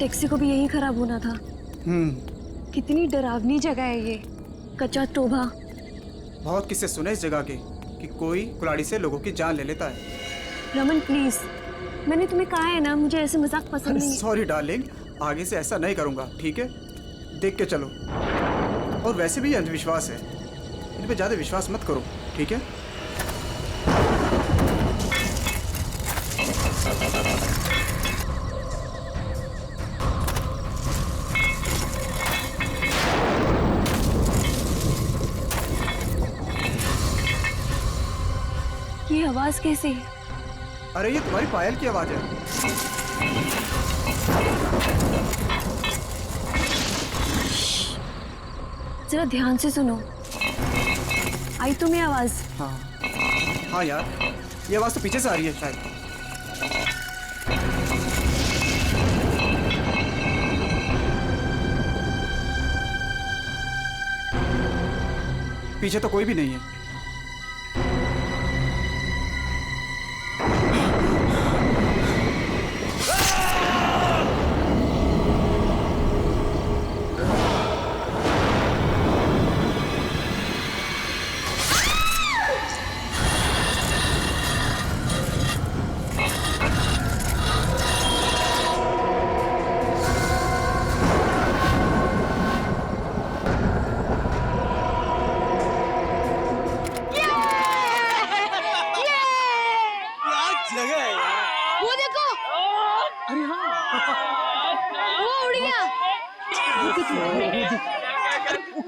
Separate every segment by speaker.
Speaker 1: Taxi को भी यही खराब होना था। कितनी डरावनी जगह है ये, कच्चा टोभा।
Speaker 2: बहुत किस्से सुने इस जगह के कि कोई कुल्हाड़ी से लोगों की जान ले लेता है।
Speaker 1: रमन प्लीज, मैंने तुम्हें कहा है ना, मुझे ऐसे मजाक पसंद नहीं।
Speaker 2: सॉरी डार्लिंग, आगे से ऐसा नहीं करूंगा, ठीक है? देख के चलो। और वैसे भी ये अंधविश्वास है, इन पे ज्यादा विश्वास मत करो, ठीक है?
Speaker 1: ये आवाज कैसी?
Speaker 2: अरे ये तुम्हारी पायल की आवाज है।
Speaker 1: जरा ध्यान से सुनो। आई तुम्हें आवाज?
Speaker 2: हाँ यार, ये आवाज तो पीछे से आ रही है शायद। पीछे तो कोई भी नहीं है।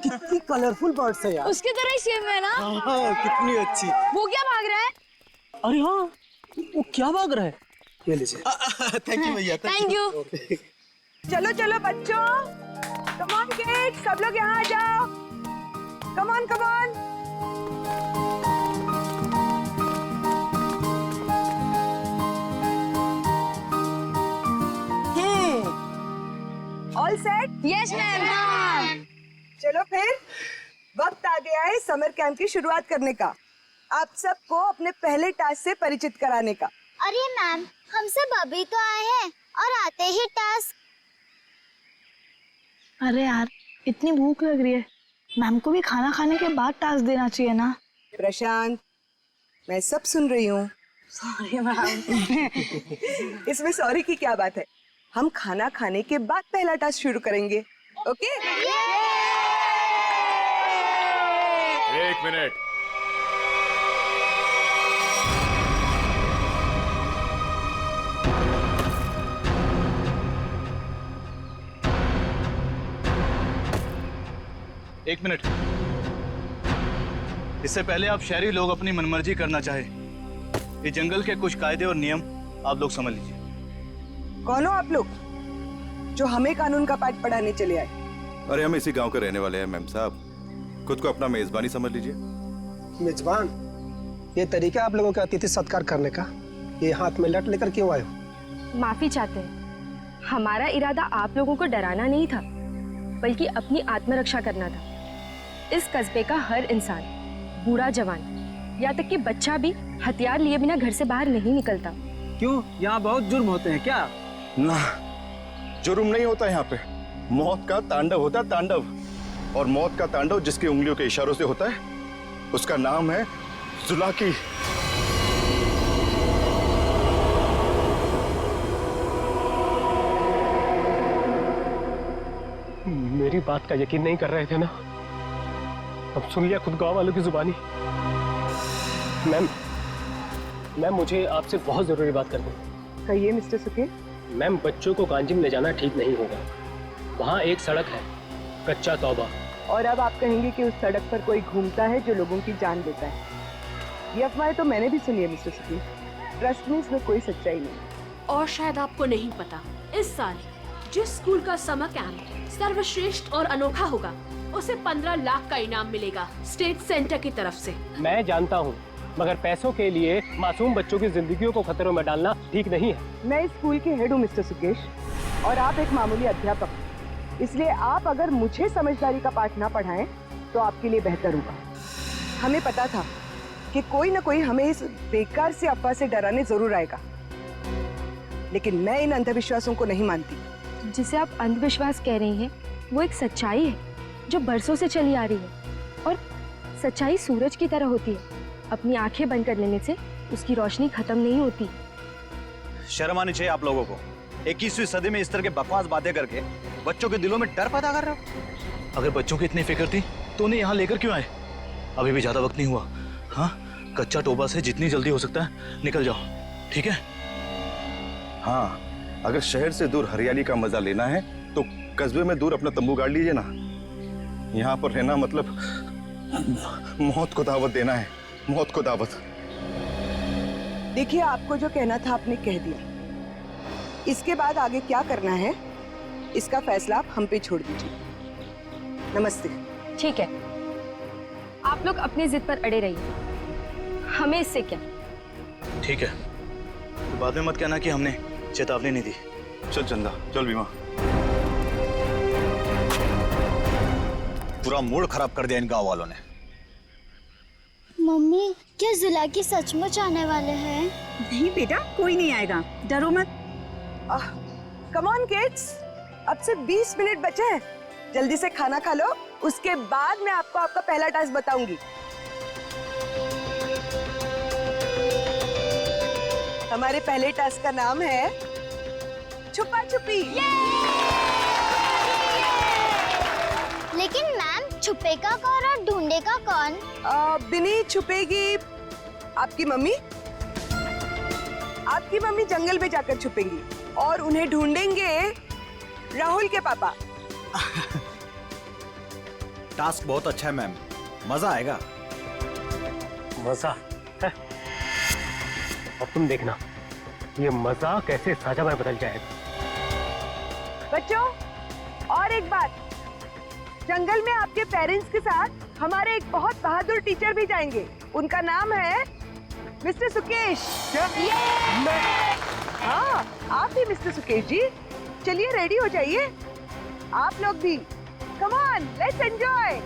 Speaker 3: कितनी कलरफुल बर्ड्स है यार।
Speaker 1: उसकी तरह ही सेम है ना?
Speaker 3: हाँ, कितनी अच्छी।
Speaker 1: वो क्या भाग रहा है?
Speaker 3: अरे हाँ, वो क्या भाग रहा है? ये लीजिए।
Speaker 4: थैंक यू भैया।
Speaker 1: Thank you.
Speaker 5: चलो चलो बच्चों, कम ऑन किड्स, सब लोग यहाँ आ जाओ। Come on come on. All set?
Speaker 1: Yes ma'am.
Speaker 5: चलो फिर वक्त आ गया है समर कैंप की शुरुआत करने का। आप सबको अपने पहले टास्क से परिचित कराने का।
Speaker 6: अरे मैम, हम सब अभी तो आए हैं और आते ही टास्क।
Speaker 1: अरे यार, इतनी भूख लग रही है, मैम को भी खाना खाने के बाद टास्क देना चाहिए ना।
Speaker 5: प्रशांत, मैं सब सुन रही हूँ। Sorry ma'am. इसमें सॉरी की क्या बात है? हम खाना खाने के बाद पहला टास्क शुरू करेंगे, ओके?
Speaker 7: एक मिनट।
Speaker 4: एक मिनट। इससे पहले आप शहरी लोग अपनी मनमर्जी करना चाहे, ये जंगल के कुछ कायदे और नियम आप लोग समझ लीजिए।
Speaker 5: कौन हो आप लोग जो हमें कानून का पाठ पढ़ाने चले आए?
Speaker 7: अरे हम इसी गांव के रहने वाले हैं मैम साहब, खुद को अपना मेजबानी समझ लीजिए।
Speaker 3: मेजबान, ये तरीका आप लोगों का अतिथि सत्कार करने का, ये हाथ में लट लेकर क्यों आए हो?
Speaker 8: माफी चाहते हैं, हमारा इरादा आप लोगों को डराना नहीं था, बल्कि अपनी आत्मरक्षा करना था। इस कस्बे का हर इंसान, बूढ़ा जवान, यहाँ तक कि बच्चा भी हथियार लिए बिना घर से बाहर नहीं निकलता।
Speaker 3: क्यों, यहाँ बहुत जुर्म होते हैं क्या?
Speaker 7: ना, जुर्म नहीं होता यहाँ पे, मौत का तांडव होता है, तांडव। और मौत का तांडव जिसकी उंगलियों के इशारों से होता है, उसका नाम है जुलाकी।
Speaker 3: मेरी बात का यकीन नहीं कर रहे थे ना? अब सुन लिया खुद गांव वालों की जुबानी। मैम मुझे आपसे बहुत जरूरी बात करनी है।
Speaker 5: कहिए मिस्टर सुके।
Speaker 3: मैम, बच्चों को कांजिम ले जाना ठीक नहीं होगा। वहाँ एक सड़क है, कच्चा तौबा।
Speaker 5: और अब आप कहेंगे कि उस सड़क पर कोई घूमता है जो लोगों की जान लेता है। ये अफवाहें तो मैंने भी सुनी है मिस्टर सुके। ट्रस्ट में इसमें कोई सच्चाई नहीं।
Speaker 9: और शायद आपको नहीं पता, इस साल जिस स्कूल का समर कैंप सर्वश्रेष्ठ और अनोखा होगा, उसे 15 लाख का इनाम मिलेगा स्टेट सेंटर की तरफ से।
Speaker 3: मैं जानता हूँ, मगर पैसों के लिए मासूम बच्चों की जिंदगियों को खतरों में डालना ठीक नहीं है।
Speaker 5: मैं इस स्कूल के हेड हूँ मिस्टर सुकेश, और आप एक मामूली अध्यापक। इसलिए आप अगर मुझे समझदारी का पाठ ना पढ़ाएं तो आपके लिए बेहतर होगा। हमें पता था कि कोई ना कोई हमें इस बेकार से अफवाह से डराने जरूर आएगा, लेकिन मैं इन अंधविश्वासों को नहीं मानती।
Speaker 8: जिसे आप अंधविश्वास कह रही हैं वो एक सच्चाई है जो बरसों से चली आ रही है। और सच्चाई सूरज की तरह होती है, अपनी आंखें बंद कर लेने से उसकी रोशनी खत्म नहीं होती।
Speaker 4: शर्म आनी चाहिए आप लोगों को। 21वीं सदी में इस तरह के बकवास बातें करके बच्चों के दिलों में डर पैदा कर रहे हो। अगर बच्चों की इतनी फिक्र थी तो उन्हें यहाँ लेकर क्यों आए? अभी भी ज्यादा वक्त नहीं हुआ। हाँ, कच्चा टोबा से जितनी जल्दी हो सकता है निकल जाओ, ठीक है?
Speaker 7: हाँ, अगर शहर से दूर हरियाली का मजा लेना है तो कस्बे में दूर अपना तंबू गाड़ लीजिए ना। यहाँ पर रहना मतलब मौत को दावत देना है, मौत को दावत।
Speaker 5: देखिए, आपको जो कहना था आपने कह दिया। इसके बाद आगे क्या करना है इसका फैसला आप हम पे छोड़ दीजिए। नमस्ते।
Speaker 8: ठीक है, आप लोग अपनी जिद पर अड़े रहिए, हमें इससे क्या।
Speaker 4: ठीक है, तो बाद में मत कहना कि हमने चेतावनी नहीं दी।
Speaker 7: चल चंदा, चल बीमा।
Speaker 10: पूरा मूड खराब कर दिया इन गांव वालों ने।
Speaker 6: मम्मी, क्या जुलाकी सचमुच आने वाले हैं?
Speaker 11: नहीं बेटा, कोई नहीं आएगा, डरो मत।
Speaker 5: कम ऑन किड्स, अब से 20 मिनट बचे हैं। जल्दी से खाना खा लो, उसके बाद मैं आपको आपका पहला टास्क बताऊंगी। हमारे पहले टास्क का नाम है छुपा छुपी।
Speaker 6: लेकिन मैम, छुपेगा कौन और ढूंढेगा कौन?
Speaker 5: बिनी छुपेगी आपकी मम्मी। आपकी मम्मी जंगल में जाकर छुपेंगी और उन्हें ढूंढेंगे राहुल के पापा।
Speaker 10: टास्क बहुत अच्छा है मैम, मजा आएगा।
Speaker 3: मजा है? अब तुम देखना ये मजा कैसे साझा में बदल जाएगा।
Speaker 5: बच्चों, और एक बात, जंगल में आपके पेरेंट्स के साथ हमारे एक बहुत बहादुर टीचर भी जाएंगे। उनका नाम है मिस्टर सुकेश। हाँ, आप भी मिस्टर सुकेश जी। चलिए रेडी हो जाइए, आप लोग भी। Come on, let's enjoy.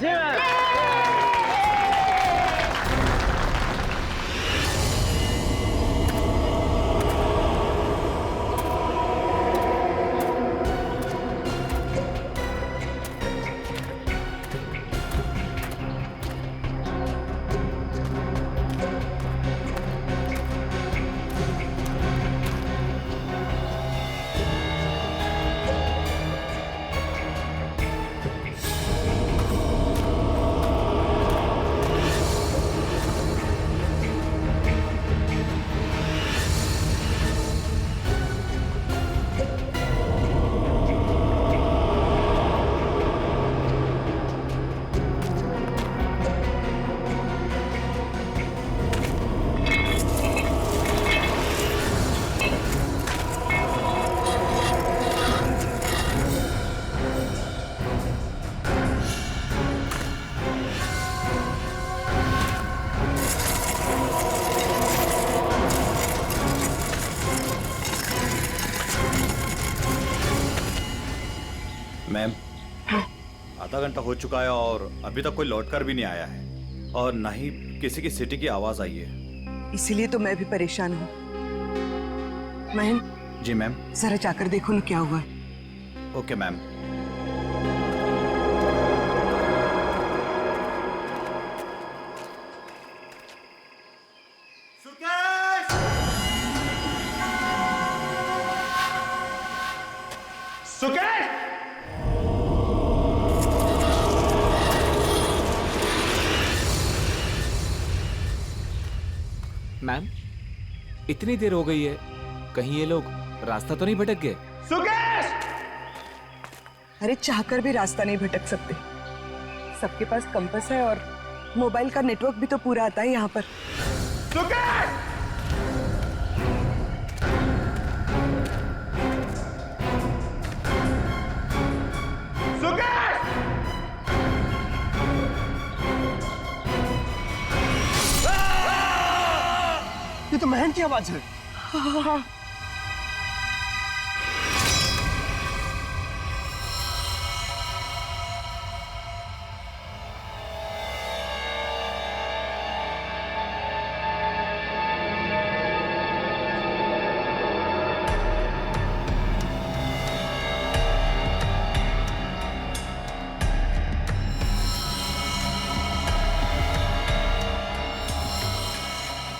Speaker 10: Ma'am, आधा घंटा हो चुका है और अभी तक कोई लौटकर भी नहीं आया है और ना ही किसी की सिटी की आवाज आई है।
Speaker 5: इसीलिए तो मैं भी परेशान हूँ। महन।
Speaker 10: जी मैम।
Speaker 5: जरा जाकर देखो ना क्या हुआ है।
Speaker 10: Okay ma'am.
Speaker 12: मैम, इतनी देर हो गई है, कहीं ये लोग रास्ता तो नहीं भटक गए?
Speaker 5: अरे चाहकर भी रास्ता नहीं भटक सकते। सबके पास कंपास है और मोबाइल का नेटवर्क भी तो पूरा आता है यहाँ पर।
Speaker 3: ये तो महन की आवाज है।
Speaker 5: हाँ।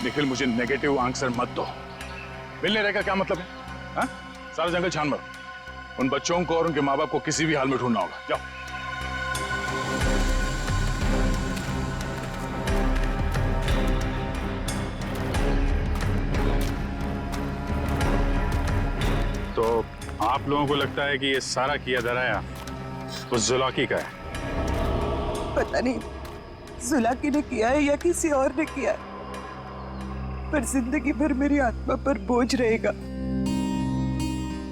Speaker 13: निखिल, मुझे नेगेटिव आंसर मत दो। मिलने रहने का क्या मतलब है? हाँ? सारा जंगल छान मारो। उन बच्चों को और उनके माँ बाप को किसी भी हाल में ढूंढना होगा। जाओ। तो आप लोगों को लगता है कि ये सारा किया धराया उस जुलाकी का है?
Speaker 5: पता नहीं जुलाकी ने किया है या किसी और ने किया है, पर जिंदगी भर मेरी आत्मा पर बोझ रहेगा।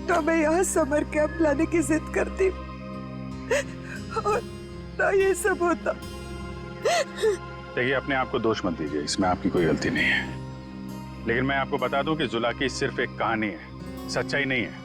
Speaker 5: तो मैं यहाँ समर कैंप लाने की जिद करती और ना ये सब होता।
Speaker 13: देखिए, अपने आप को दोष मत दीजिए, इसमें आपकी कोई गलती नहीं है। लेकिन मैं आपको बता दूं कि जुलाकी सिर्फ एक कहानी है, सच्चाई नहीं है।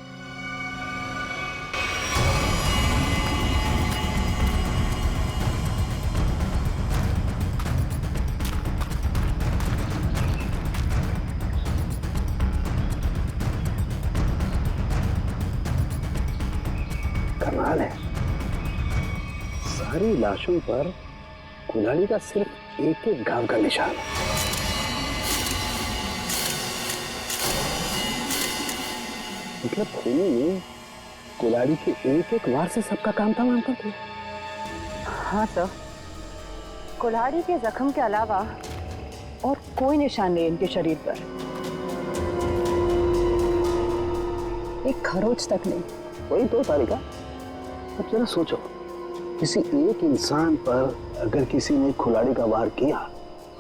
Speaker 3: कमाल है, सारी लाशों पर कुल्हाड़ी का सिर्फ एक एक घाव का निशान है। मतलब खूनी ने कुल्हाड़ी के एक एक वार से सबका काम तमाम कर दिया।
Speaker 5: हाँ सर, कुल्हाड़ी के जख्म के अलावा और कोई निशान नहीं इनके शरीर पर, एक खरोच तक नहीं।
Speaker 3: वही तो तारिका, अब जरा सोचो, किसी एक इंसान पर अगर किसी ने कुल्हाड़ी का वार किया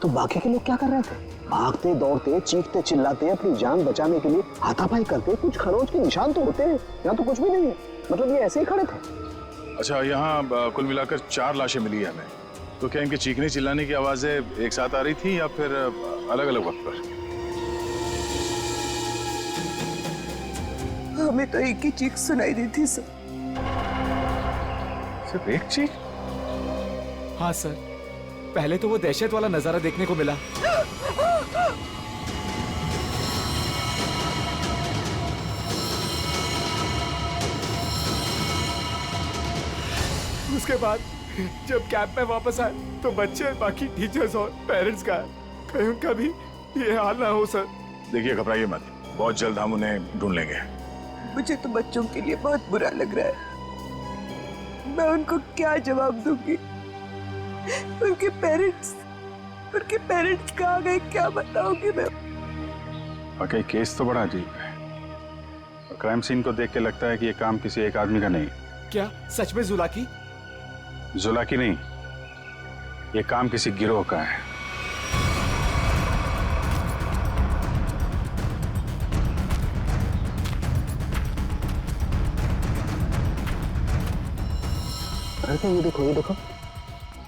Speaker 3: तो बाकी के लोग क्या कर रहे थे? भागते दौड़ते, चीखते चिल्लाते, अपनी जान बचाने के लिए हाथापाई करते। कुछ खरोच के निशान तो होते हैं, यहाँ तो कुछ भी नहीं है। मतलब ये ऐसे ही खड़े थे।
Speaker 13: अच्छा, यहाँ कुल मिलाकर 4 लाशें मिली है हमें। तो क्या इनके चीखने चिल्लाने की आवाजें एक साथ आ रही थी या फिर अलग अलग वक्त पर?
Speaker 5: हमें तो एक ही चीख सुनाई दी थी सर।
Speaker 13: सिर्फ एक चीख?
Speaker 12: हाँ सर, पहले तो वो दहशत वाला नजारा देखने को मिला। उसके बाद जब कैंप में वापस आए तो बच्चे, बाकी टीचर्स और पेरेंट्स का कहीं उनका भी ये हाल ना हो सर।
Speaker 13: देखिए, घबराइए मत, बहुत जल्द हम उन्हें ढूंढ लेंगे।
Speaker 5: मुझे तो बच्चों के लिए बहुत बुरा लग रहा है। मैं उनको क्या जवाब दूंगी? उनके पेरेंट्स कहाँ गए, क्या बताऊंगी मैं?
Speaker 13: वाकई केस तो बड़ा अजीब है। और क्राइम सीन को देख के लगता है कि ये काम किसी एक आदमी का नहीं।
Speaker 12: क्या सच में जुलाकी?
Speaker 13: जुलाकी नहीं, ये काम किसी गिरोह का है।
Speaker 3: अरे ये देखो, ये देखो,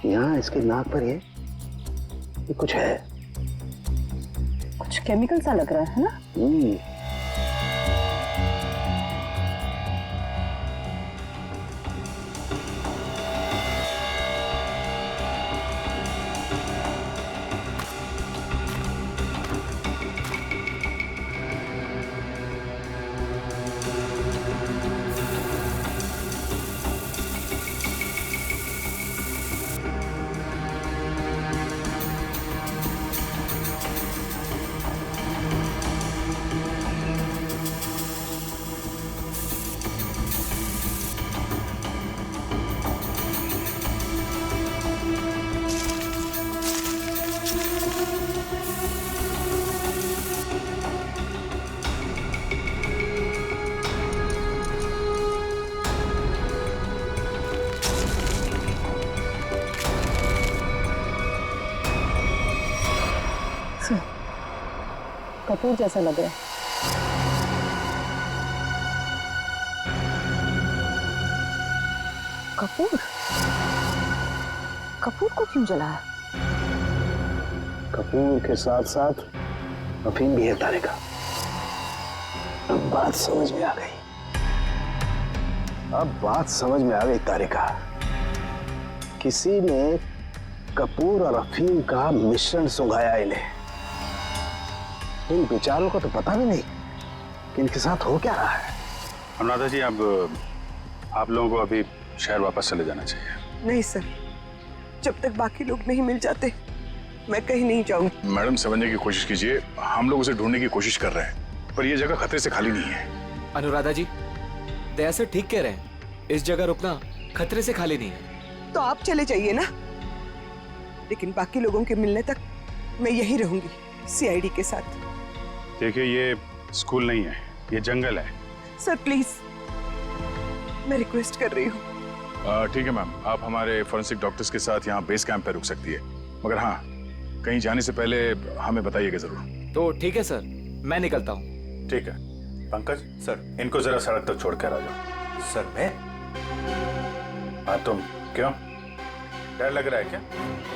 Speaker 3: यहाँ इसके नाक पर ये कुछ है,
Speaker 5: कुछ केमिकल सा लग रहा है ना? कपूर जैसा लग रहा है। कपूर? कपूर को क्यों जलाया?
Speaker 3: कपूर के साथ साथ अफीम भी है तारिका। अब बात समझ में आ गई। अब बात समझ में आ गई तारिका। किसी ने कपूर और अफीम का मिश्रण सुंघाया इन्हें। इन बेचारों को तो पता भी नहीं कि इनके साथ हो क्या रहा है।
Speaker 13: अनुराधा जी, अब आप लोगों को अभी शहर वापस चले जाना चाहिए।
Speaker 5: नहीं सर, जब तक बाकी लोग नहीं मिल जाते मैं कहीं नहीं जाऊंगी।
Speaker 13: मैडम समझने की कोशिश कीजिए, हम लोग उसे ढूंढने की कोशिश कर रहे हैं, पर यह जगह खतरे से खाली नहीं है।
Speaker 12: अनुराधा जी, दया सर ठीक कह रहे हैं, इस जगह रुकना खतरे से खाली नहीं है।
Speaker 5: तो आप चले जाइए ना, लेकिन बाकी लोगों के मिलने तक मैं यहीं रहूंगी सीआईडी के साथ।
Speaker 13: देखिए, ये स्कूल नहीं है, ये जंगल है।
Speaker 5: सर प्लीज, मैं रिक्वेस्ट कर रही हूँ।
Speaker 13: ठीक है मैम, आप हमारे फॉरेंसिक डॉक्टर्स के साथ यहाँ बेस कैंप पे रुक सकती है, मगर हाँ, कहीं जाने से पहले हमें बताइएगा जरूर।
Speaker 12: तो ठीक है सर, मैं निकलता हूँ।
Speaker 13: ठीक है। पंकज सर, इनको जरा सड़क तक छोड़ कर आ जाओ।
Speaker 10: सर मैं?
Speaker 13: हाँ तुम, क्यों डर लग रहा है क्या?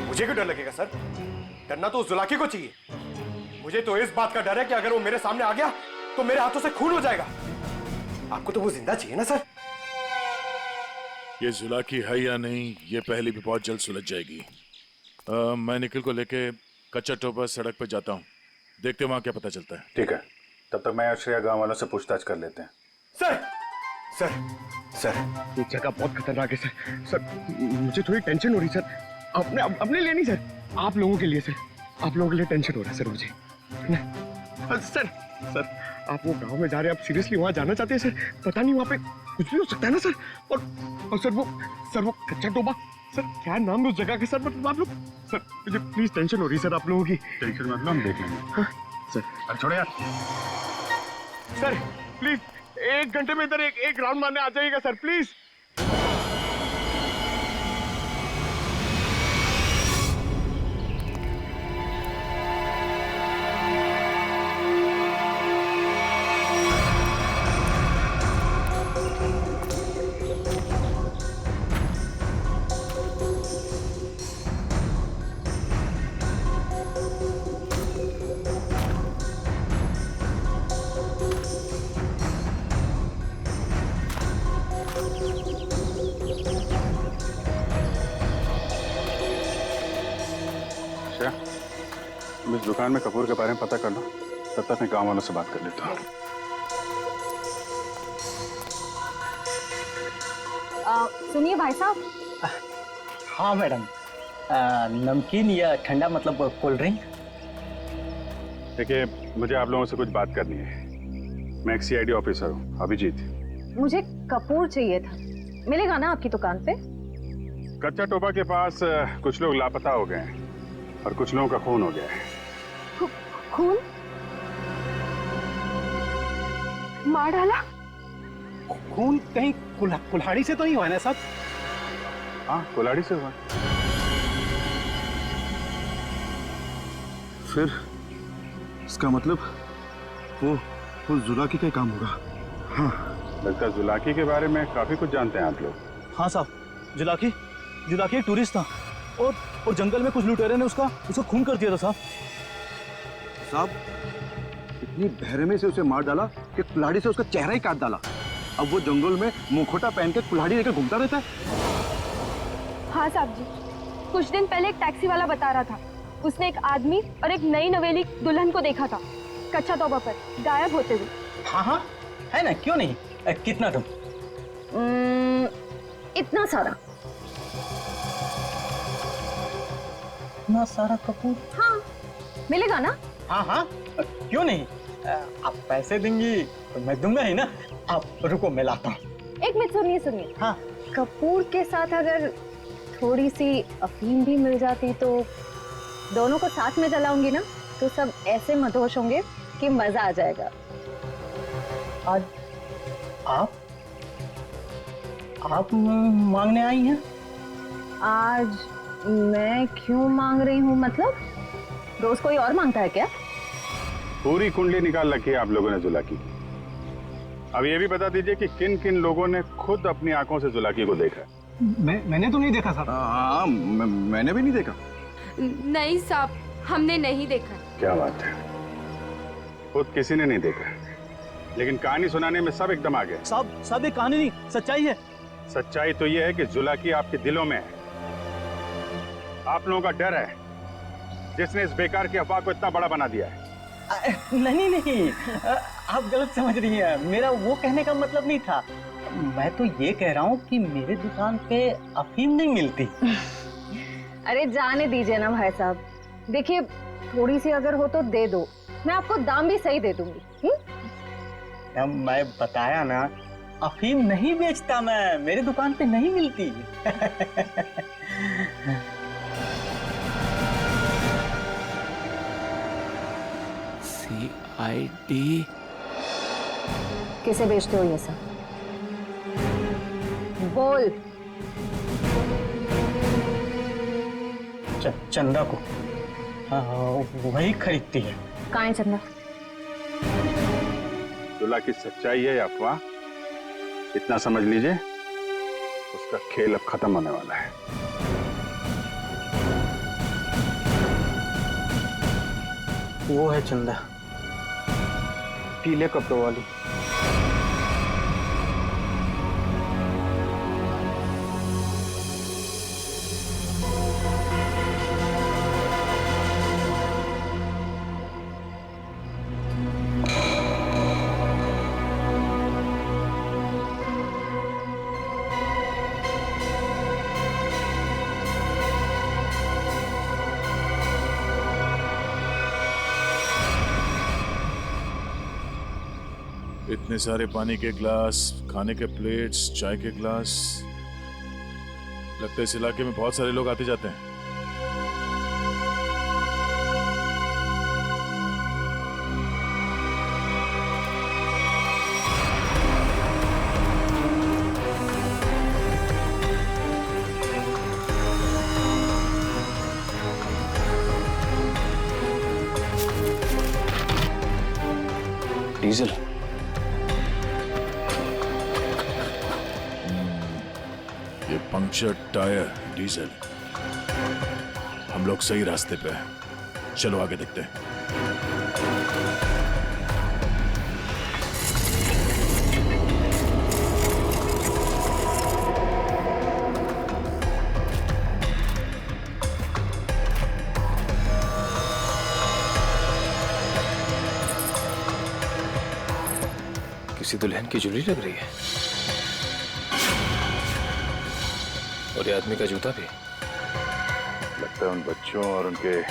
Speaker 14: मुझे क्यों डर लगेगा सर? डरना तो उस जुलाकी को चाहिए। मुझे तो इस बात का डर है कि अगर वो मेरे सामने आ गया तो मेरे हाथों से खून हो जाएगा। आपको तो वो जिंदा चाहिए ना सर?
Speaker 13: ये जुलाकी है या नहीं, ये पहले भी बहुत जल्द सुलझ जाएगी। मैं निखिल को लेके कच्चा टोपा सड़क पर जाता हूँ, देखते वहाँ क्या पता चलता है। ठीक है, तब तक मैं श्रेया गांव वालों से पूछताछ कर लेते हैं।
Speaker 14: सर सर सर, ये जगह बहुत खतरनाक है सर। सर मुझे थोड़ी टेंशन हो रही सर, अपने लिए नहीं सर, आप लोगों के लिए सर। आप लोगों के लिए टेंशन हो रहा है सर मुझे ना। सर सर, आप वो गांव में जा रहे हैं, आप सीरियसली वहां जाना चाहते हैं सर? पता नहीं वहां पे कुछ भी हो सकता है ना सर। और सर वो कच्चा टोबा, सर क्या नाम है उस जगह के सर? मतलब आप लोग सर, मुझे प्लीज टेंशन हो रही है सर आप लोगों की।
Speaker 13: टेंशन मतलब हम देख लेंगे
Speaker 14: सर।
Speaker 13: अरे छोड़ो यार।
Speaker 14: सर प्लीज 1 घंटे में इधर एक राउंड मारने आ जाइएगा सर प्लीज।
Speaker 13: इस दुकान में कपूर के बारे में पता कर लो, तब तक मैं गांव वालों से बात कर लेता हूँ।
Speaker 8: सुनिए भाई साहब।
Speaker 15: हाँ मैडम, नमकीन या ठंडा मतलब कोल्ड ड्रिंक?
Speaker 13: देखिए, मुझे आप लोगों से कुछ बात करनी है। मैं एक सीआईडी ऑफिसर हूँ, अभिजीत।
Speaker 8: मुझे कपूर चाहिए था, मिलेगा ना आपकी दुकान पे?
Speaker 13: कच्चा टोपा के पास कुछ लोग लापता हो गए हैं और कुछ लोगों का खून हो गया है।
Speaker 8: खून? मार डाला?
Speaker 3: खून कहीं कुल्हाड़ी से तो नहीं हुआ ना साहब?
Speaker 13: हाँ, कुल्हाड़ी से हुआ।
Speaker 7: फिर इसका मतलब वो जुलाकी का काम होगा।
Speaker 13: हाँ, लगता है जुलाकी के बारे में काफी कुछ जानते हैं आप लोग।
Speaker 4: हाँ साहब, जुलाकी एक टूरिस्ट था और जंगल में कुछ लुटेरे ने उसका खून कर दिया था
Speaker 7: साहब, इतनी बहरमे से उसे मार डाला कि कुल्हाड़ी से उसका चेहरा ही काट डाला। अब वो जंगल में मुखौटा पहन के कुल्हाड़ी लेकर घूमता रहता है।
Speaker 8: हाँ साहब जी, कुछ दिन पहले एक टैक्सी वाला बता रहा था, उसने एक आदमी और एक नई नवेली दुल्हन को देखा था कच्चा तोबा पर गायब होते हुए।
Speaker 15: हाँ हाँ, है ना, क्यों नहीं। कितना तुम?
Speaker 8: इतना सारा।
Speaker 15: इतना सारा कपूर?
Speaker 8: हाँ, मिलेगा ना?
Speaker 15: हाँ हाँ, क्यों नहीं। आप पैसे देंगी तो मैं दूंगा ही ना। आप रुको, मैं लाता हूँ।
Speaker 8: एक मिनट सुनिए।
Speaker 15: हाँ,
Speaker 8: कपूर के साथ अगर थोड़ी सी अफीम भी मिल जाती तो दोनों को साथ में जलाऊंगी ना, तो सब ऐसे मदहोश होंगे कि मजा आ जाएगा।
Speaker 15: आज आप मांगने आई हैं?
Speaker 8: आज मैं क्यों मांग रही हूँ? मतलब रोज कोई और मांगता है क्या?
Speaker 13: पूरी कुंडली निकाल रखी है आप लोगों ने जुलाकी की। अब ये भी बता दीजिए कि किन किन लोगों ने खुद अपनी आंखों से जुलाकी को देखा है?
Speaker 3: मैंने तो नहीं देखा साहब।
Speaker 7: हाँ, मैंने भी नहीं देखा।
Speaker 9: नहीं साहब, हमने नहीं देखा।
Speaker 13: क्या बात है, खुद किसी ने नहीं देखा, लेकिन कहानी सुनाने में सब एकदम आ गए।
Speaker 4: साहब ये कहानी नहीं, सच्चाई है।
Speaker 13: सच्चाई तो ये है कि जुलाकी आपके दिलों में है। आप लोगों का डर है जिसने इस बेकार की अफवाह को इतना बड़ा बना दिया है।
Speaker 15: नहीं, आप गलत समझ रही हैं। मेरा वो कहने का मतलब नहीं था। मैं तो ये कह रहा हूँ कि मेरे दुकान पे अफीम नहीं मिलती।
Speaker 8: अरे जाने दीजिए ना भाई साहब, देखिए, थोड़ी सी अगर हो तो दे दो, मैं आपको दाम भी सही दे दूंगी।
Speaker 15: मैं बताया ना, अफीम नहीं बेचता मैं, मेरी दुकान पे नहीं मिलती।
Speaker 12: CID
Speaker 8: किसे बेचते हो ये सब? बोल।
Speaker 15: चंदा को। हाँ, वही खरीदती है।
Speaker 8: कहाँ है चंदा?
Speaker 7: दुल्हा की सच्चाई है या अफवाह, इतना समझ लीजिए, उसका खेल अब खत्म होने वाला है।
Speaker 15: वो है चंदा, पीले कपड़ों वाली।
Speaker 13: इतने सारे पानी के ग्लास, खाने के प्लेट्स, चाय के ग्लास। लगता है इस इलाके में बहुत सारे लोग आते जाते हैं।
Speaker 3: डीजल।
Speaker 13: ये पंक्चर टायर, डीजल। हम लोग सही रास्ते पे हैं। चलो आगे देखते हैं।
Speaker 12: किसी दुल्हन की ज्वेलरी लग रही है, और ये आदमी का जूता भी।
Speaker 7: लगता है उन बच्चों और उनके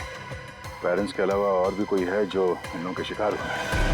Speaker 7: पेरेंट्स के अलावा और भी कोई है जो इन लोगों के शिकार हुए हैं।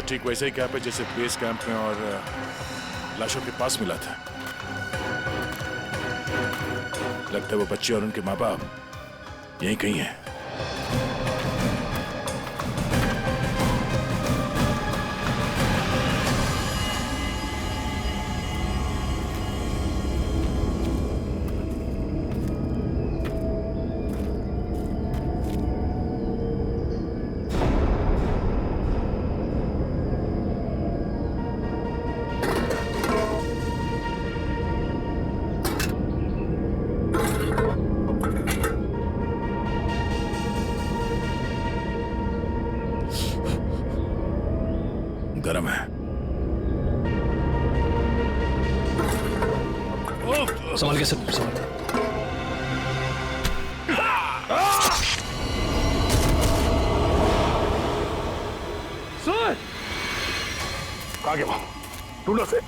Speaker 13: ठीक वैसे ही कैंप है जैसे बेस कैंप में और लाशों के पास मिला था। लगता है वो बच्चे और उनके माँ बाप यहीं कहीं हैं। गरम है।
Speaker 12: संभाल के सब संभाल।
Speaker 7: सर कहाँ गया? ढूंढो से।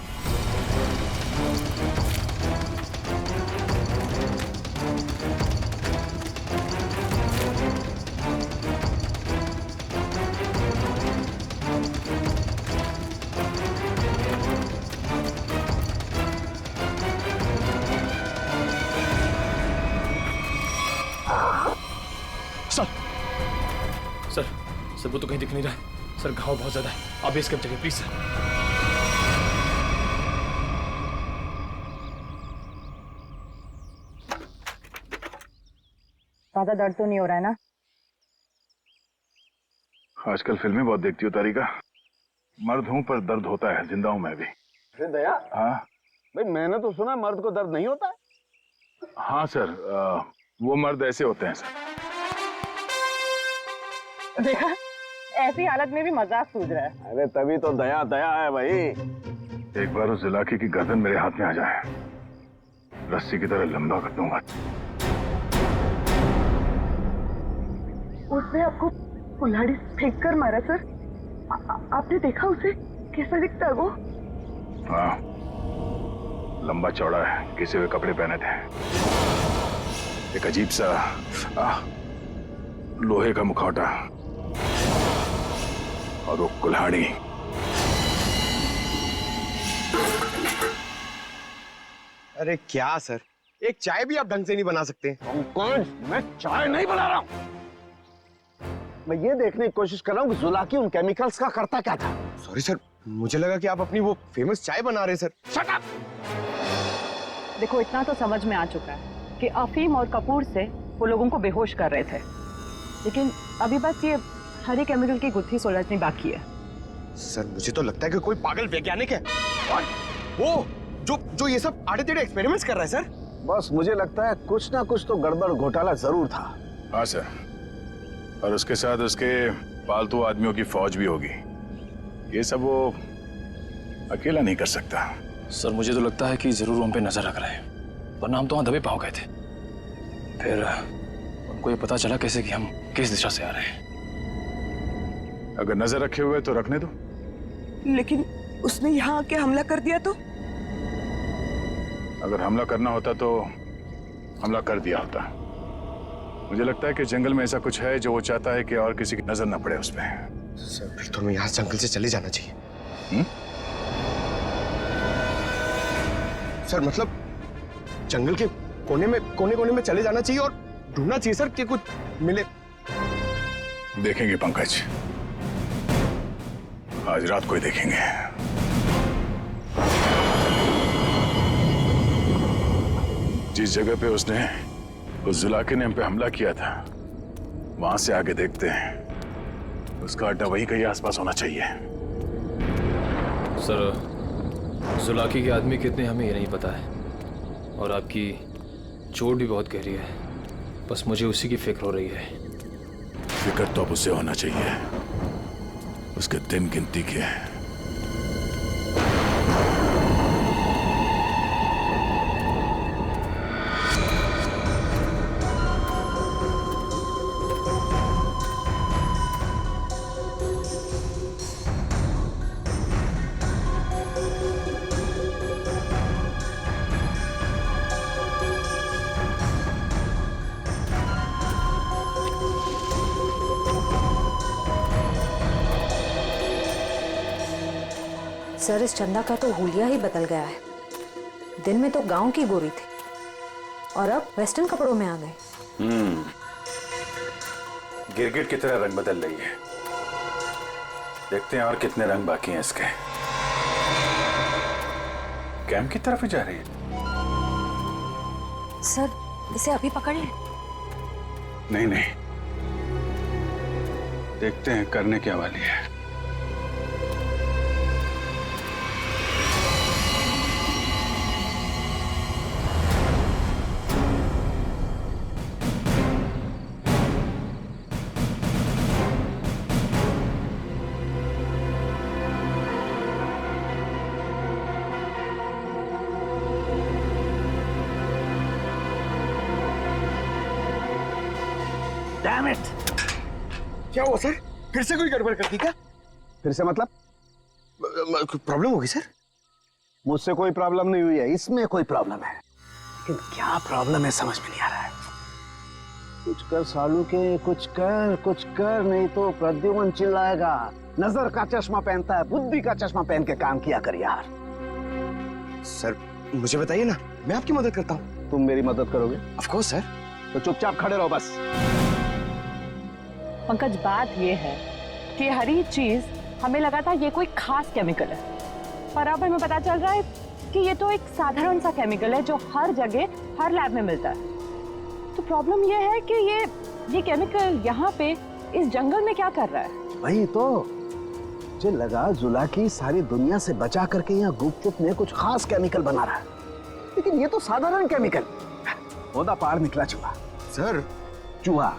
Speaker 12: सर वो तो कहीं दिख नहीं रहा है। सर घाव बहुत ज्यादा है, आप बेस कैंप चलिए प्लीज सर।
Speaker 5: ज्यादा दर्द तो नहीं हो रहा है ना?
Speaker 7: आजकल फिल्में बहुत देखती हो तारिका। मर्द हूं पर दर्द होता है, जिंदा हूं मैं भी।
Speaker 3: दया,
Speaker 7: हाँ
Speaker 3: भाई मैंने तो सुना मर्द को दर्द नहीं होता है।
Speaker 7: हाँ सर, वो मर्द ऐसे होते हैं सर।
Speaker 5: देखा, ऐसी हालत में भी मजाक सूझ रहा है।
Speaker 3: अरे तभी तो दया दया है भाई।
Speaker 13: एक बार उस जुलाकी की गर्दन मेरे हाथ में आ जाए, रस्सी की तरह लंबा कर दूंगा।
Speaker 5: उसने आपको कुल्हाड़ी फेंक कर मारा सर? आपने देखा उसे? कैसा दिखता है वो?
Speaker 13: हाँ, लंबा चौड़ा है, घिसे हुए कपड़े पहने थे, एक अजीब सा लोहे का मुखौटा और वो कुल्हाड़ी।
Speaker 14: अरे क्या सर, एक चाय भी आप ढंग से नहीं बना सकते?
Speaker 3: कौन? मैं चाय नहीं बना रहा हूं। मैं ये देखने की कोशिश कर रहा हूँ कि जुलाकी उन केमिकल्स का करता क्या था।
Speaker 14: सॉरी सर, मुझे लगा कि आप अपनी वो फेमस चाय बना रहे सर।
Speaker 3: Shut up!
Speaker 5: देखो, इतना तो समझ में आ चुका है कि अफीम और कपूर से वो लोगों को बेहोश कर रहे थे, लेकिन अभी बस ये हरे केमिकल की गुत्थी सुलझनी बाकी है।
Speaker 14: सर मुझे तो लगता है कि कोई पागल वैज्ञानिक है और वो जो ये सब आड़े टेढ़े एक्सपेरिमेंट्स कर रहा है सर।
Speaker 3: बस मुझे लगता है कुछ ना कुछ तो गड़बड़ घोटाला जरूर था।
Speaker 13: हाँ सर, और उसके साथ उसके पालतू आदमियों की फौज भी होगी। ये सब वो अकेला नहीं कर सकता।
Speaker 16: सर मुझे तो लगता है कि जरूर उन पे नजर रख रहे हैं, वरना हम तो वहां दबे पांव गए थे। फिर उनको ये पता चला कैसे कि हम किस दिशा से आ रहे हैं।
Speaker 13: अगर नजर रखे हुए तो रखने दो।
Speaker 5: लेकिन उसने यहाँ आके हमला कर दिया तो?
Speaker 13: अगर हमला करना होता तो हमला कर दिया होता। मुझे लगता है कि जंगल में ऐसा कुछ है जो वो चाहता है कि और किसी की नजर न पड़े उस पर।
Speaker 14: सर फिर तो हमें यहाँ जंगल से चले जाना चाहिए। सर मतलब जंगल के कोने में चले जाना चाहिए और ढूंढना चाहिए सर कि कुछ मिले।
Speaker 13: देखेंगे पंकज, आज रात को ही देखेंगे। जिस जगह पे उसने उस जुलाकी ने हम पे हमला किया था, वहां से आगे देखते हैं। उसका अड्डा वही कहीं आसपास होना चाहिए।
Speaker 16: सर जुलाकी के आदमी कितने हमें ये नहीं पता है, और आपकी चोट भी बहुत गहरी है। बस मुझे उसी की फिक्र हो रही है।
Speaker 13: फिक्र तो अब उसे होना चाहिए, उसके दिन गिनती के हैं।
Speaker 17: सर इस चंदा का तो हुलिया ही बदल गया है। दिन में तो गांव की गोरी थी और अब वेस्टर्न कपड़ों में आ गए।
Speaker 7: गिरगिट की तरह रंग बदल रही है। देखते हैं और कितने रंग बाकी हैं इसके। कैंप की तरफ ही जा रही है।
Speaker 17: सर इसे अभी पकड़ लें?
Speaker 7: नहीं नहीं, देखते हैं करने क्या वाली है।
Speaker 3: Damn it!
Speaker 14: क्या हुआ सर? फिर से कोई गड़बड़ कर दी क्या?
Speaker 3: फिर से मतलब?
Speaker 14: प्रॉब्लम होगी सर?
Speaker 3: मुझसे कोई प्रॉब्लम नहीं हुई है, इसमें कोई प्रॉब्लम है। लेकिन क्या प्रॉब्लम है समझ में नहीं आ रहा है। कुछ कर सालू के, कुछ कर नहीं तो प्रद्युमन चिल्लाएगा। नजर का चश्मा पहनता है, बुद्धि का चश्मा पहन के काम किया कर यार।
Speaker 14: सर मुझे बताइए ना, मैं आपकी मदद करता हूँ।
Speaker 3: तुम मेरी मदद करोगे?
Speaker 14: Of course sir.
Speaker 3: तो चुपचाप खड़े रहो बस।
Speaker 5: पंकज, बात ये है कि हर एक चीज हमें लगा था ये कोई खास केमिकल है, पर अब हमें पता चल रहा है कि ये तो एक साधारण सा केमिकल है जो हर जगह हर लैब में मिलता है। तो प्रॉब्लम ये है कि ये केमिकल यहाँ पे इस जंगल में क्या कर रहा है?
Speaker 3: वही तो मुझे लगा जुलाकी सारी दुनिया से बचा करके यहाँ गुपचुप में कुछ खास केमिकल बना रहा है, लेकिन ये तो साधारण केमिकल। ओदा पार निकला चूहा।
Speaker 14: सर
Speaker 3: चूहा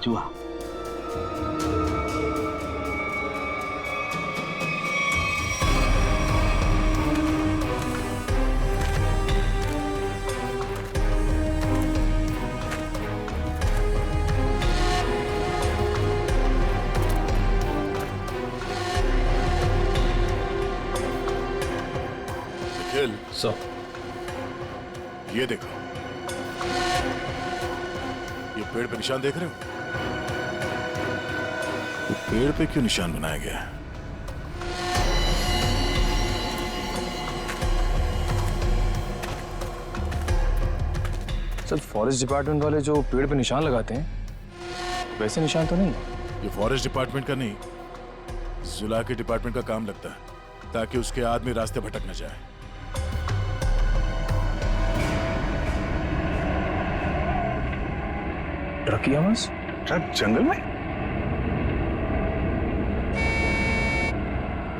Speaker 13: अनिल
Speaker 16: सर,
Speaker 13: ये देखो, ये पेड़ पे निशान देख रहे हो? ये पेड़ पे क्यों निशान बनाया गया है?
Speaker 16: सर फॉरेस्ट डिपार्टमेंट वाले जो पेड़ पे निशान लगाते हैं वैसे निशान तो नहीं है।
Speaker 13: ये फॉरेस्ट डिपार्टमेंट का नहीं, जुला के डिपार्टमेंट का काम लगता है, ताकि उसके आदमी रास्ते भटक न जाए।
Speaker 16: ट्रक की आवाज?
Speaker 7: ट्रक जंगल में?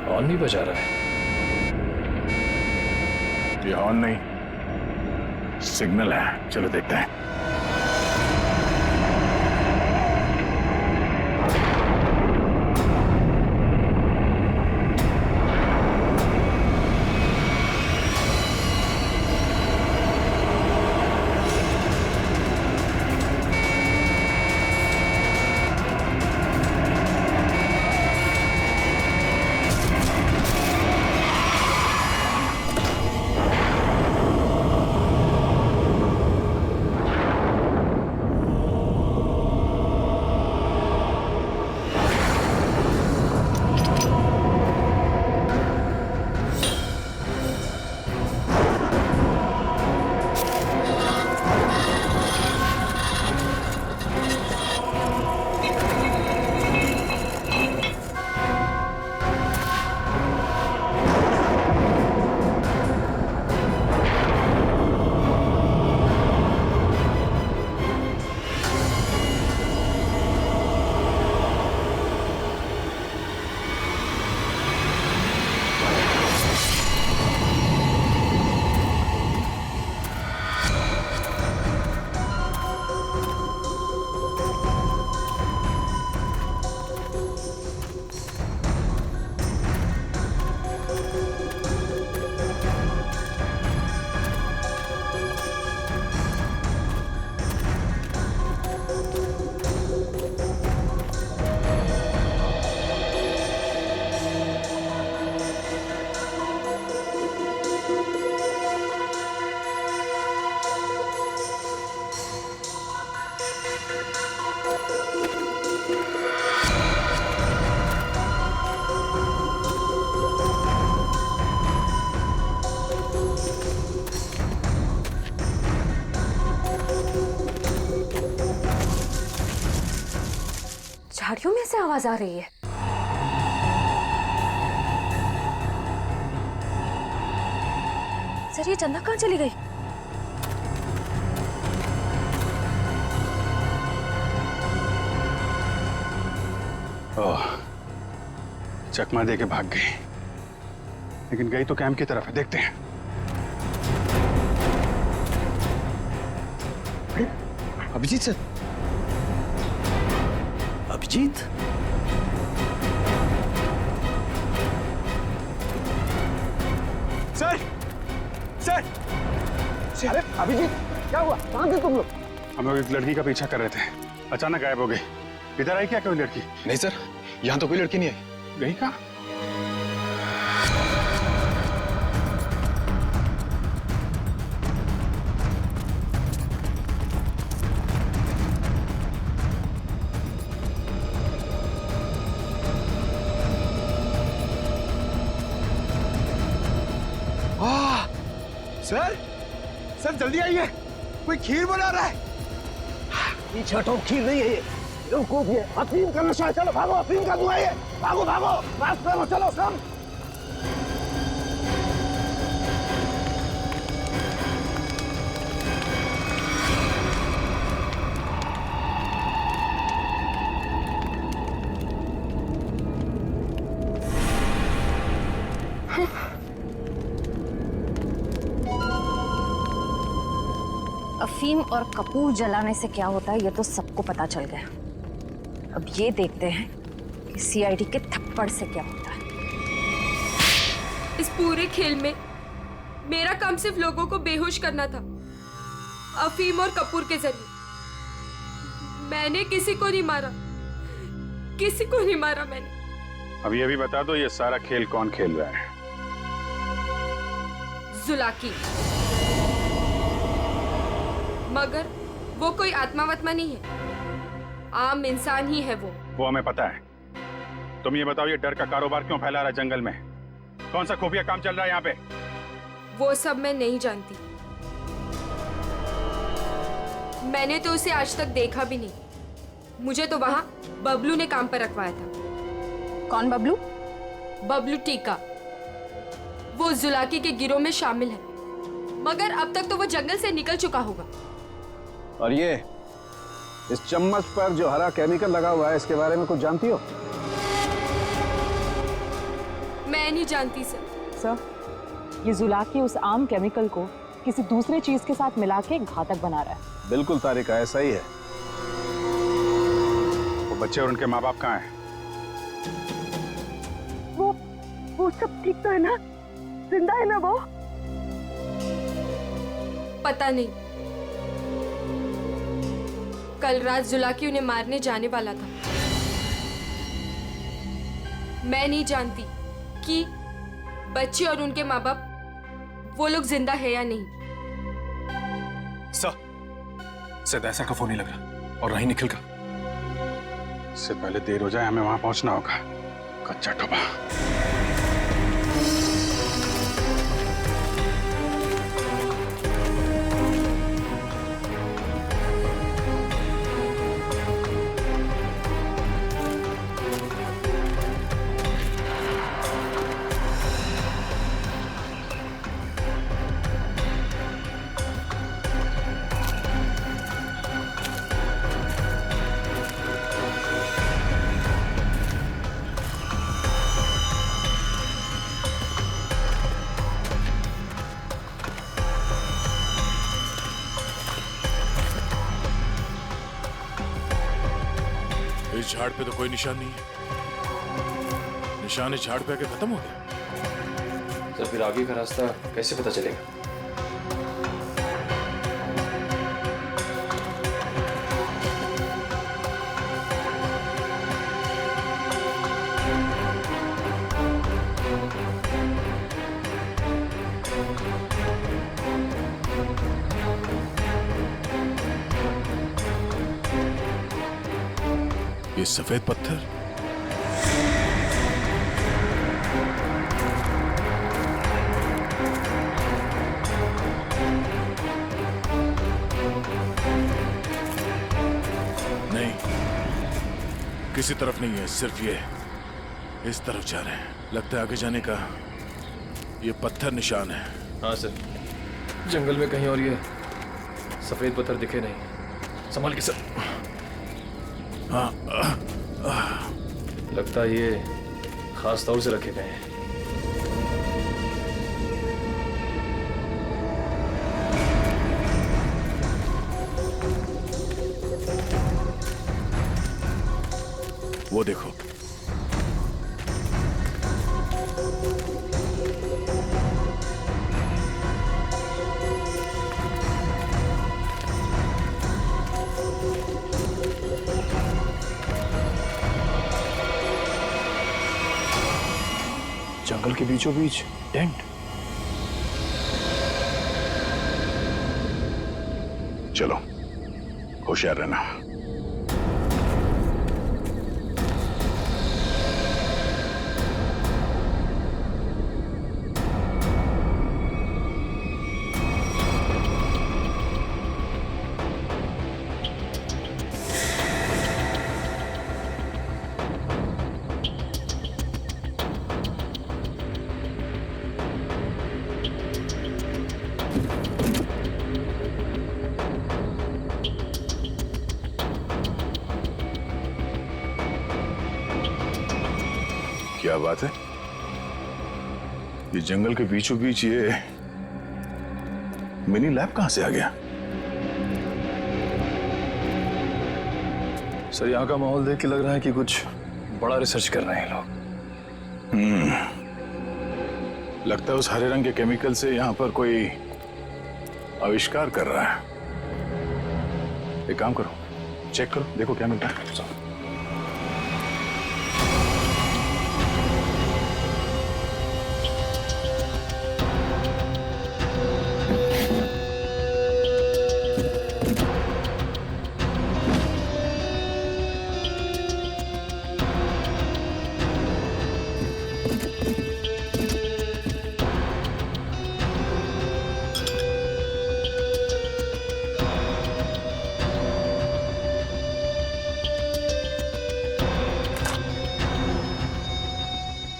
Speaker 16: हॉर्न भी बजा रहा है।
Speaker 13: ये हॉर्न नहीं, सिग्नल है। चलो देखते हैं।
Speaker 17: झाड़ियों में से आवाज आ रही है। सर ये चंदा कहाँ चली गई?
Speaker 7: ओह, चकमा दे के भाग गई, लेकिन गई तो कैंप की तरफ है। देखते हैं।
Speaker 14: Abhijit sir.
Speaker 2: Abhijit?
Speaker 14: Sir sir, अरे अभिजीत क्या हुआ? कहाँ थे तुम लोग?
Speaker 7: हम लोग एक लड़की का पीछा कर रहे थे, अचानक गायब हो गई। इधर आई क्या कोई लड़की?
Speaker 16: नहीं सर, यहाँ तो कोई लड़की नहीं आई।
Speaker 7: गई कहाँ?
Speaker 14: सर सर जल्दी आइए, कोई खीर बना रहा है।
Speaker 3: पीछे हटो, खीर नहीं है ये, बेवकूफ ये अफीम का नशा है। चलो भागो, अफीम का धुआं है। भागो भागो, बात करो, चलो सब।
Speaker 17: अफीम और कपूर जलाने से क्या होता है ये तो सबको पता चल गया। अब ये देखते हैं कि सीआईडी के थप्पड़ से क्या होता है।
Speaker 8: इस पूरे खेल में मेरा काम सिर्फ लोगों को बेहोश करना था, अफीम और कपूर के जरिए। मैंने किसी को नहीं मारा, किसी को नहीं मारा मैंने।
Speaker 7: अभी अभी बता दो, ये सारा खेल कौन खेल रहा है?
Speaker 8: जुलाकी। मगर वो कोई आत्मा वत्मा नहीं है, आम इंसान ही है वो
Speaker 18: हमें पता है। तुम ये बताओ, ये डर का कारोबार क्यों फैला रहा है जंगल में? कौन सा खुफिया काम चल रहा है यहाँ पे?
Speaker 8: वो सब मैं नहीं जानती। मैंने तो उसे आज तक देखा भी नहीं। मुझे तो वहां बबलू ने काम पर रखवाया था।
Speaker 17: कौन बबलू?
Speaker 8: बबलू टीका। वो जुलाकी के गिरोह में शामिल है, मगर अब तक तो वो जंगल से निकल चुका होगा।
Speaker 3: और ये इस चम्मच पर जो हरा केमिकल लगा हुआ है, इसके बारे में कुछ जानती हो?
Speaker 8: मैं नहीं जानती सर।
Speaker 5: सर, ये जुलाकी उस आम केमिकल को किसी दूसरे चीज के साथ मिला के घातक बना रहा है।
Speaker 3: बिल्कुल तारिका, ऐसा ही है।
Speaker 18: वो बच्चे और उनके माँ बाप कहाँ हैं?
Speaker 5: वो सब ठीक तो है ना? जिंदा है ना वो?
Speaker 8: पता नहीं। कल रात जुलाकी उन्हें मारने जाने वाला था। मैं नहीं जानती कि बच्चे और उनके माँ बाप वो लोग जिंदा है या नहीं।
Speaker 13: शायद ऐसा का फोन नहीं लग रहा, और नहीं निखिल का।
Speaker 18: इससे पहले देर हो जाए, हमें वहां पहुंचना होगा। कच्चा टोपा।
Speaker 13: इस झाड़ पे तो कोई निशान नहीं है। निशान इस झाड़ पे आके खत्म हो गया।
Speaker 16: तो फिर आगे का रास्ता कैसे पता चलेगा?
Speaker 13: ये सफेद पत्थर, नहीं, किसी तरफ नहीं है, सिर्फ ये इस तरफ जा रहे हैं। लगता है आगे जाने का ये पत्थर निशान है।
Speaker 16: हाँ सर, जंगल में कहीं और ये सफेद पत्थर दिखे नहीं। संभाल के सर।
Speaker 13: हाँ,
Speaker 16: लगता है ये खास तौर से रखे गए हैं।
Speaker 13: वो देखो,
Speaker 16: जंगल के बीचों बीच टेंट।
Speaker 18: चलो, होशियार रहना।
Speaker 13: क्या बात है? ये जंगल के बीचों बीच ये मिनी लैब कहां से आ गया?
Speaker 16: सर, यहाँ का माहौल देख के लग रहा है कि कुछ बड़ा रिसर्च कर रहे हैं लोग।
Speaker 13: लगता है उस हरे रंग के केमिकल से यहाँ पर कोई आविष्कार कर रहा है। एक काम करो, चेक करो, देखो क्या मिलता है।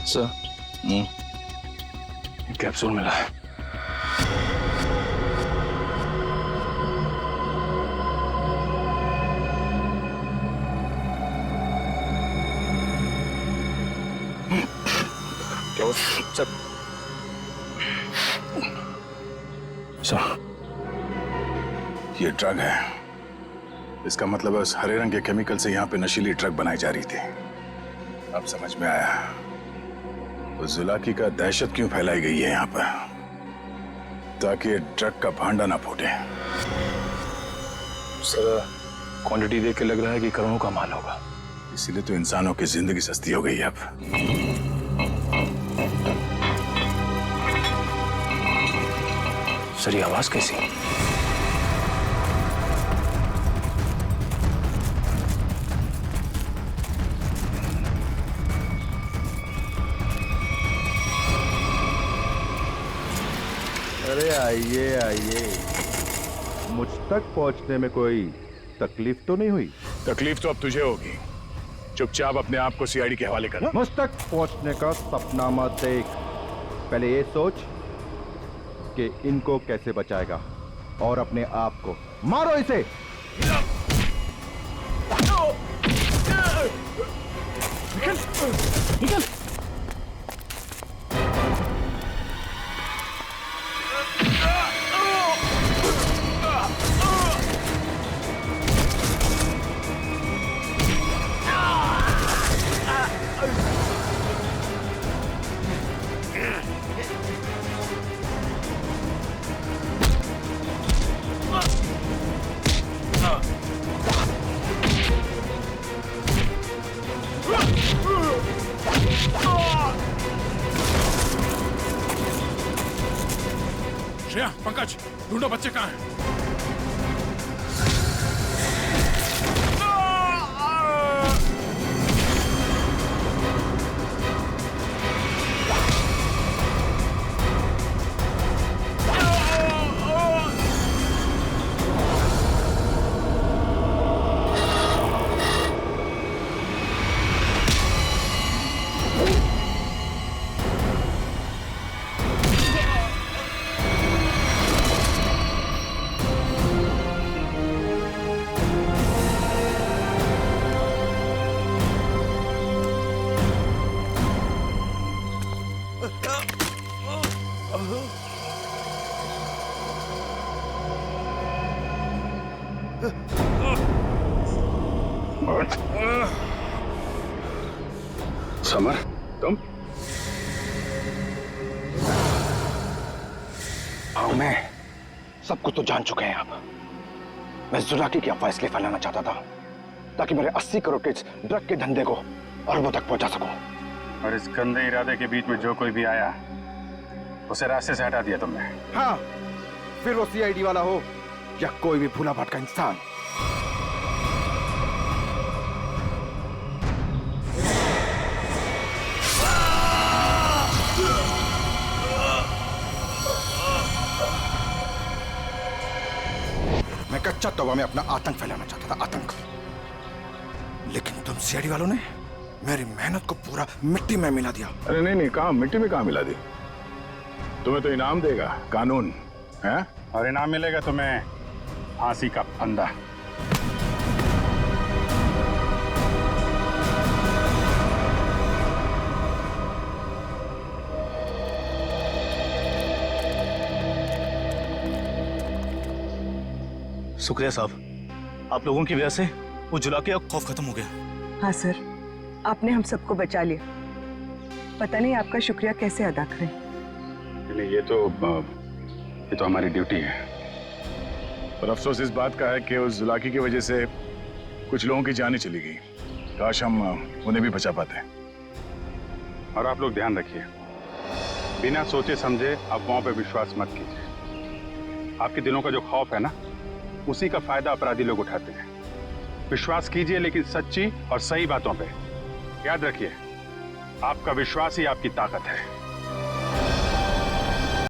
Speaker 16: सर, कैप्सूल मिला है। क्या हुआ? सर,
Speaker 13: ये ड्रग है। इसका मतलब है उस हरे रंग के केमिकल से यहाँ पे नशीली ड्रग बनाई जा रही थी। अब समझ में आया उस जुलाकी का दहशत क्यों फैलाई गई है यहाँ पर, ताकि ड्रग का भांडा ना फूटे।
Speaker 16: सर, क्वांटिटी देख के लग रहा है कि करोड़ों का माल होगा।
Speaker 13: इसीलिए तो इंसानों की जिंदगी सस्ती हो गई है अब।
Speaker 16: सर, ये आवाज कैसी?
Speaker 19: अरे आइए आइए, मुझ तक पहुंचने में कोई तकलीफ तो नहीं हुई?
Speaker 13: तकलीफ तो अब तुझे होगी। चुपचाप अपने आप को सीआईडी के हवाले कर।
Speaker 19: मुझ तक पहुंचने का सपना मत देख, पहले ये सोच कि इनको कैसे बचाएगा, और अपने आप को मारो इसे।
Speaker 14: निकल।
Speaker 13: श्रेया, पंकज, ढूंढो बच्चे कहाँ हैं।
Speaker 7: समर, तुम?
Speaker 3: हाँ, मैं सब कुछ तो जान चुके हैं आप। मैं जुलाकी की अफवाह इसलिए फैलाना चाहता था ताकि मेरे 80 करोड़ के ड्रग के धंधे को अरबों तक पहुंचा सकूं।
Speaker 18: और इस गंदे इरादे के बीच में जो कोई भी आया उसे रास्ते से हटा दिया तुमने।
Speaker 2: हाँ, फिर वो सीआईडी वाला हो या कोई भी भूला भटका इंसान। मैं कच्चा तौबा में अपना आतंक फैलाना चाहता था, आतंक। लेकिन तुम सीआईडी वालों ने मेरी मेहनत को पूरा मिट्टी में मिला दिया।
Speaker 13: अरे नहीं नहीं, कहाँ मिट्टी में कहाँ मिला दी? तुम्हें तो इनाम देगा कानून, है?
Speaker 18: और इनाम मिलेगा तुम्हें फांसी का फंदा।
Speaker 4: शुक्रिया साहब, आप लोगों की वजह से वो जुलाकी का खौफ खत्म हो गया।
Speaker 5: हाँ सर, आपने हम सबको बचा लिया। पता नहीं आपका शुक्रिया कैसे अदा करें।
Speaker 18: नहीं, ये तो हमारी ड्यूटी है।
Speaker 13: पर अफसोस इस बात का है कि उस जुलाकी की वजह से कुछ लोगों की जानें चली गई। काश हम उन्हें भी बचा पाते।
Speaker 18: और आप लोग ध्यान रखिए, बिना सोचे समझे अफवाहों पे विश्वास मत कीजिए। आपके दिलों का जो खौफ है ना, उसी का फायदा अपराधी लोग उठाते हैं। विश्वास कीजिए, लेकिन सच्ची और सही बातों पे। याद रखिए, आपका विश्वास ही आपकी ताकत है।